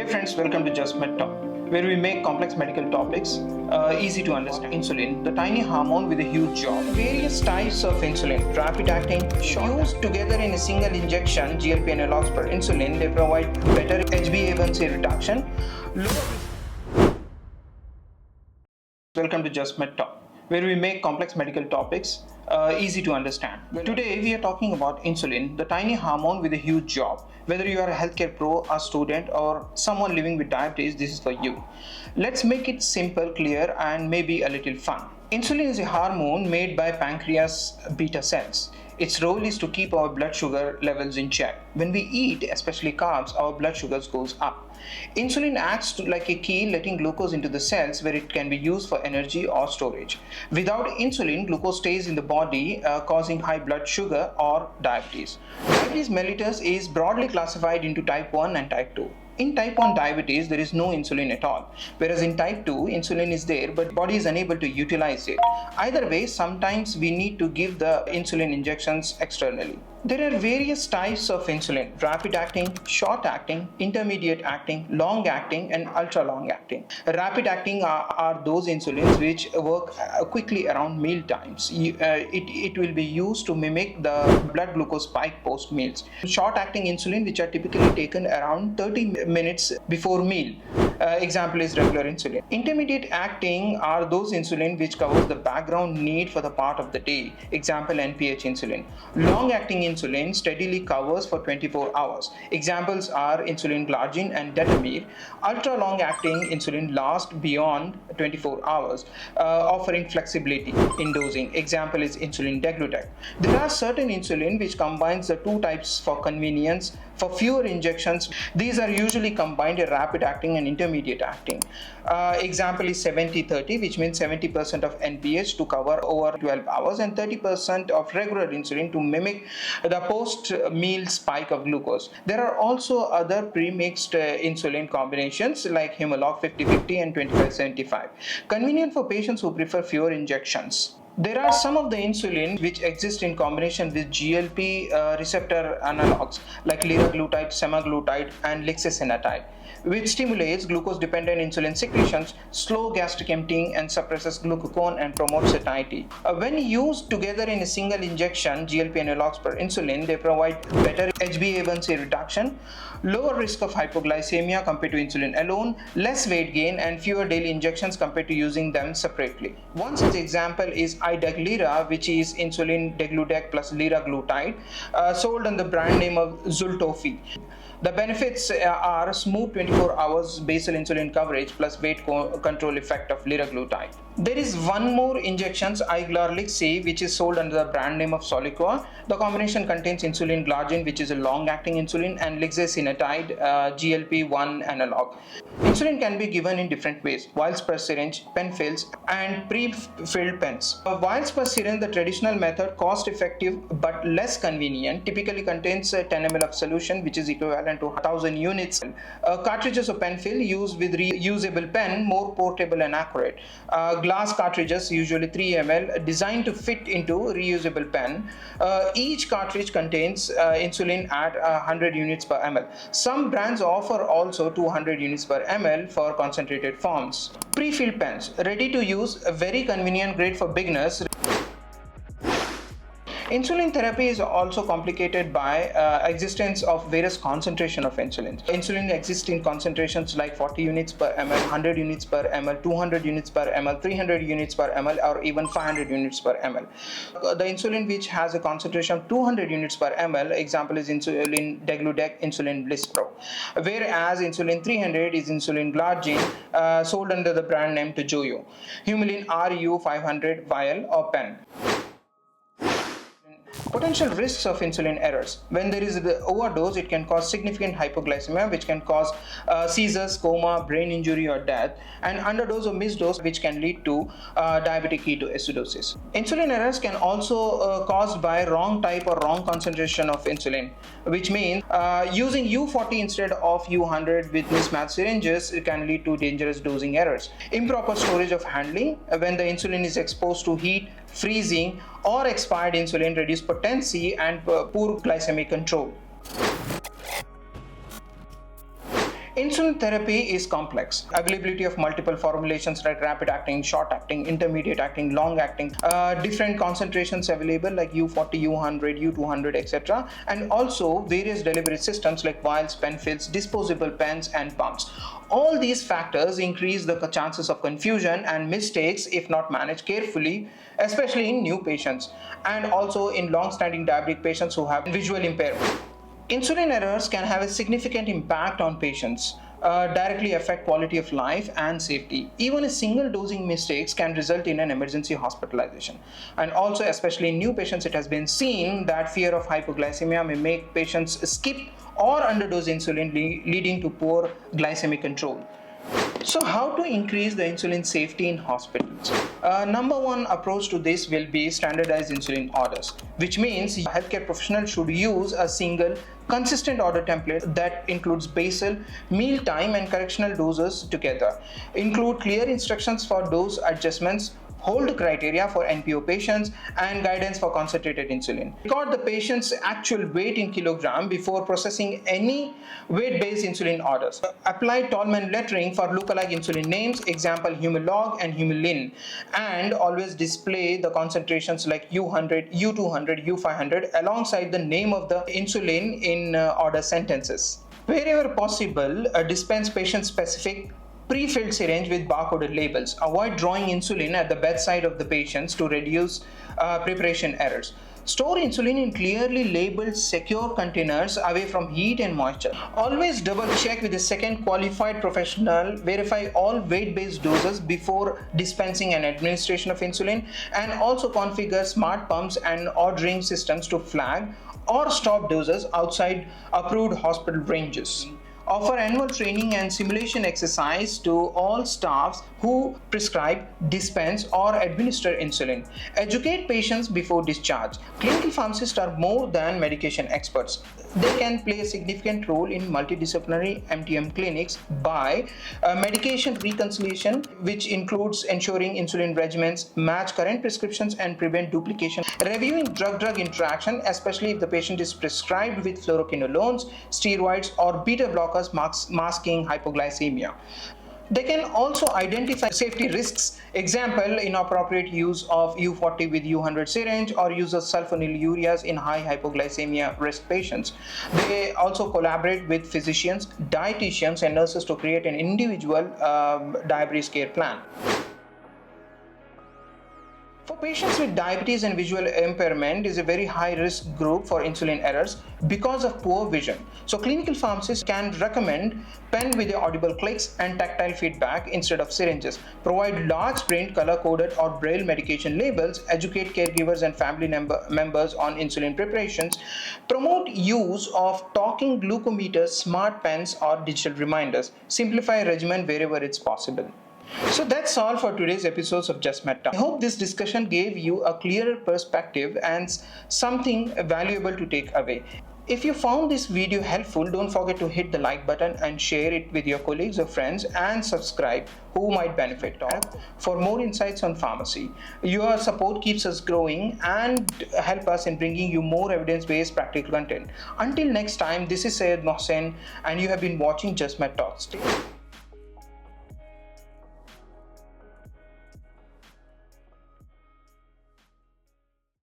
friends, welcome to Just MedTalk, where we make complex medical topics easy to understand. Insulin, the tiny hormone with a huge job. Various types of insulin, rapid acting, used together in a single injection, GLP analogs per insulin, they provide better HbA1c reduction. Welcome to Just MedTalk, where we make complex medical topics easy to understand. Today we are talking about insulin, the tiny hormone with a huge job. Whether you are a healthcare pro, a student, or someone living with diabetes, this is for you. Let's make it simple, clear, and maybe a little fun. Insulin is a hormone made by pancreas beta cells. Its role is to keep our blood sugar levels in check. When we eat, especially carbs, our blood sugar goes up. Insulin acts like a key, letting glucose into the cells where it can be used for energy or storage. Without insulin, glucose stays in the body, causing high blood sugar or diabetes. Diabetes mellitus is broadly classified into type 1 and type 2. In type 1 diabetes, there is no insulin at all, whereas in type 2, insulin is there, but the body is unable to utilize it. Either way, sometimes we need to give the insulin injections externally. There are various types of insulin: rapid acting, short acting, intermediate acting, long acting, and ultra long acting. Rapid acting are those insulins which work quickly around meal times. It will be used to mimic the blood glucose spike post meals. Short acting insulin, which are typically taken around 30 minutes before meal. Example is regular insulin. Intermediate acting are those insulin which covers the background need for the part of the day. Example, NPH insulin. Long acting insulin steadily covers for 24 hours. Examples are insulin glargine and detamir. Ultra long acting insulin lasts beyond 24 hours, offering flexibility in dosing. Example is insulin degludec. There are certain insulin which combines the two types for convenience. For fewer injections, these are usually combined a rapid acting and intermediate acting. Example is 70-30, which means 70% of NPH to cover over 12 hours and 30% of regular insulin to mimic the post-meal spike of glucose. There are also other premixed insulin combinations like Humalog 50-50 and 25-75, convenient for patients who prefer fewer injections. There are some of the insulin which exist in combination with GLP receptor analogs like liraglutide, semaglutide, and lixisenatide, which stimulates glucose-dependent insulin secretions, slow gastric emptying, and suppresses glucagon and promotes satiety. When used together in a single injection, GLP analogs per insulin, they provide better HbA1c reduction, lower risk of hypoglycemia compared to insulin alone, less weight gain, and fewer daily injections compared to using them separately. One such example is idaglira, which is insulin degludec plus liraglutide, sold under the brand name of Zultofi. The benefits are smooth 24 hours basal insulin coverage plus weight control effect of liraglutide. There is one more injections, Iglar-Lixi, which is sold under the brand name of Soliqua. The combination contains insulin glargine, which is a long-acting insulin, and lixisenatide, GLP-1 analog. Insulin can be given in different ways: vials per syringe, penfills, and pre-filled pens. Vials per syringe, the traditional method, cost-effective but less convenient, typically contains 10 ml of solution, which is equivalent to 1,000 units. Cartridges of penfill used with reusable pen, more portable and accurate. Glass cartridges, usually 3 ml, designed to fit into reusable pen. Each cartridge contains insulin at 100 units per ml. Some brands offer also 200 units per ml for concentrated forms. Pre-filled pens, ready to use, very convenient, great for beginners. Insulin therapy is also complicated by existence of various concentration of insulin. Insulin exists in concentrations like 40 units per ml, 100 units per ml, 200 units per ml, 300 units per ml, or even 500 units per ml. The insulin which has a concentration of 200 units per ml, example is insulin degludec, insulin Blispro. Whereas insulin 300 is insulin glargine, sold under the brand name Tojoyo. Humulin RU 500 vial or pen. Potential risks of insulin errors. When there is the overdose, it can cause significant hypoglycemia, which can cause seizures, coma, brain injury, or death, and underdose or misdose, which can lead to diabetic ketoacidosis. Insulin errors can also caused by wrong type or wrong concentration of insulin, which means using U40 instead of U100 with mismatched syringes can lead to dangerous dosing errors. Improper storage of handling. When the insulin is exposed to heat, freezing, or expired insulin, reduce potency and poor glycemic control. Insulin therapy is complex. Availability of multiple formulations like rapid acting, short acting, intermediate acting, long acting, different concentrations available like U40, U100, U200, etc. And also various delivery systems like vials, penfills, disposable pens, and pumps. All these factors increase the chances of confusion and mistakes if not managed carefully, especially in new patients and also in long-standing diabetic patients who have visual impairment. Insulin errors can have a significant impact on patients, directly affect quality of life and safety. Even a single dosing mistakes can result in an emergency hospitalization. And also, especially in new patients, it has been seen that fear of hypoglycemia may make patients skip or underdose insulin, leading to poor glycemic control. So how to increase the insulin safety in hospitals? Number one approach to this will be standardized insulin orders, which means healthcare professionals should use a single consistent order template that includes basal, meal time, and correctional doses together. Include clear instructions for dose adjustments, hold criteria for NPO patients, and guidance for concentrated insulin. Record the patient's actual weight in kilogram before processing any weight-based insulin orders. Apply Tolman lettering for lookalike insulin names, example Humalog and Humulin, and always display the concentrations like U100, U200, U500 alongside the name of the insulin in order sentences. Wherever possible, dispense patient-specific pre-filled syringe with barcoded labels. Avoid drawing insulin at the bedside of the patients to reduce preparation errors. Store insulin in clearly labeled secure containers away from heat and moisture. Always double check with a second qualified professional, verify all weight-based doses before dispensing and administration of insulin, and also configure smart pumps and ordering systems to flag or stop doses outside approved hospital ranges. Offer annual training and simulation exercise to all staffs who prescribe, dispense, or administer insulin. Educate patients before discharge. Clinical pharmacists are more than medication experts. They can play a significant role in multidisciplinary MTM clinics by medication reconciliation, which includes ensuring insulin regimens match current prescriptions and prevent duplication. Reviewing drug-drug interaction, especially if the patient is prescribed with fluoroquinolones, steroids, or beta blockers masking hypoglycemia. They can also identify safety risks, example, inappropriate use of U40 with U100 syringe or use of sulfonylureas in high hypoglycemia risk patients. They also collaborate with physicians, dietitians, and nurses to create an individual diabetes care plan. For patients with diabetes and visual impairment is a very high risk group for insulin errors because of poor vision. So clinical pharmacists can recommend pen with the audible clicks and tactile feedback instead of syringes, provide large print color-coded or braille medication labels, educate caregivers and family members on insulin preparations, promote use of talking glucometers, smart pens, or digital reminders, simplify regimen wherever it's possible. So that's all for today's episodes of Just MedTalk. I hope this discussion gave you a clearer perspective and something valuable to take away. If you found this video helpful, don't forget to hit the like button and share it with your colleagues or friends, and subscribe who might benefit for more insights on pharmacy. Your support keeps us growing and help us in bringing you more evidence-based practical content. Until next time, this is Syed Mohsen and you have been watching Just MedTalk.